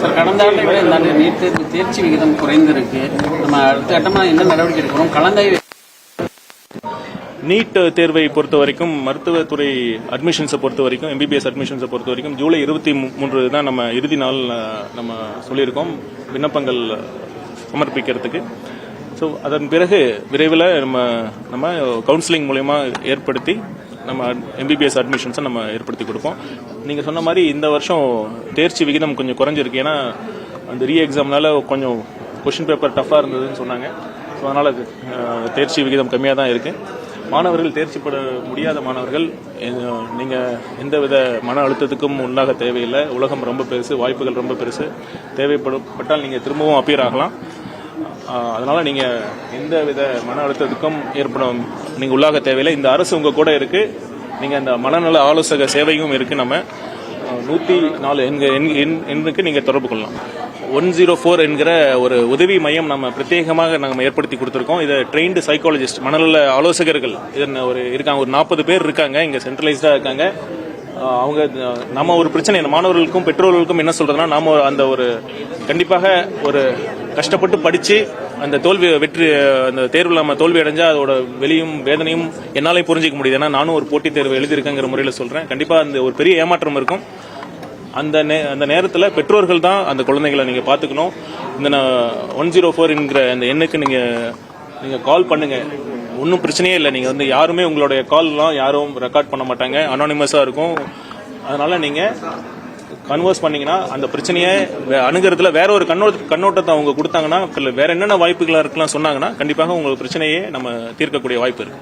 Sir, கடந்த ஆண்டை விட இந்த ஆண்டு நீட் தேர்வு தேர்ச்சி விகிதம் குறைந்திருக்கு. நம்ம அடுத்த கட்டமாக என்ன நடவடிக்கை எடுக்கிறோம்? கலந்தாய்வு நீட் தேர்வை பொறுத்த வரைக்கும் மருத்துவத்துறை அட்மிஷன்ஸை பொறுத்த வரைக்கும் எம்பிபிஎஸ் அட்மிஷன்ஸை பொறுத்த வரைக்கும் ஜூலை 23 தான் நம்ம இறுதி நாள் நம்ம சொல்லியிருக்கோம் விண்ணப்பங்கள் சமர்ப்பிக்கிறதுக்கு. ஸோ அதன் பிறகு விரைவில் நம்ம கவுன்சிலிங் மூலயமா ஏற்படுத்தி நம்ம எம்பிபிஎஸ் அட்மிஷன்ஸை நம்ம ஏற்படுத்தி கொடுப்போம். நீங்கள் சொன்ன மாதிரி இந்த வருஷம் தேர்ச்சி விகிதம் கொஞ்சம் குறைஞ்சிருக்கு. ஏன்னா அந்த ரீ எக்ஸாம்னால கொஞ்சம் கொஷின் பேப்பர் டஃப்பாக இருந்ததுன்னு சொன்னாங்க. ஸோ அதனால் தேர்ச்சி விகிதம் கம்மியாக தான் இருக்குது. மாணவர்கள் தேர்ச்சி பெற முடியாத மாணவர்கள் நீங்கள் எந்தவித மன அழுத்தத்துக்கும் உள்ளாக தேவையில்லை. உலகம் ரொம்ப பெருசு, வாய்ப்புகள் ரொம்ப பெருசு. தேவைப்பட்டால் நீங்கள் திரும்பவும் அப்பியர் ஆகலாம். அதனால் நீங்கள் எந்த வித மன அழுத்தத்துக்கும் நீங்கள் உள்ளாக தேவையில்லை. இந்த அரசு உங்கள் கூட இருக்குது. நீங்கள் அந்த மனநல ஆலோசக சேவையும் இருக்குது. நம்ம 104 எண்ணுக்கு நீங்கள் தொடர்பு கொள்ளலாம். 104 என்கிற ஒரு உதவி மையம் நம்ம பிரத்யேகமாக நம்ம ஏற்படுத்தி கொடுத்துருக்கோம். இதை ட்ரெயின்டு சைக்காலஜிஸ்ட், மனநல ஆலோசகர்கள் இருக்காங்க. ஒரு 40 பேர் இருக்காங்க. இங்கே சென்ட்ரலைஸ்டாக இருக்காங்க. அவங்க நம்ம ஒரு பிரச்சனை மாணவர்களுக்கும் பெற்றோர்களுக்கும் என்ன சொல்றதுன்னா, நாம அந்த ஒரு கண்டிப்பாக ஒரு கஷ்டப்பட்டு படிச்சு அந்த அந்த தேர்வில் நம்ம தோல்வி அடைஞ்சா அதோட வெளியும் வேதனையும் என்னாலே புரிஞ்சிக்க முடியுது. ஏன்னா நானும் ஒரு போட்டித் தேர்வு எழுதியிருக்கேங்கிற முறையில் சொல்றேன். கண்டிப்பா அந்த ஒரு பெரிய ஏமாற்றம் இருக்கும். அந்த நேரத்தில் பெற்றோர்கள் தான் அந்த குழந்தைகளை நீங்கள் பார்த்துக்கணும். இந்த 104 என்கிற அந்த எண்ணுக்கு நீங்கள் கால் பண்ணுங்க. ஒன்றும் பிரச்சனையே இல்லை. நீங்கள் யாருமே உங்களுடைய கால்லாம் யாரும் ரெக்கார்ட் பண்ண மாட்டாங்க, அனானிமஸாக இருக்கும். அதனால நீங்கள் கன்வர்ஸ் பண்ணீங்கன்னா அந்த பிரச்சனையை அணுகிறதுல வேற ஒரு கண்ணோட்டத்தை அவங்க கொடுத்தாங்கன்னா, வேற என்னென்ன வாய்ப்புகளாக இருக்கலாம் சொன்னாங்கன்னா கண்டிப்பாக உங்களுக்கு பிரச்சனையே நம்ம தீர்க்கக்கூடிய வாய்ப்பு இருக்கு.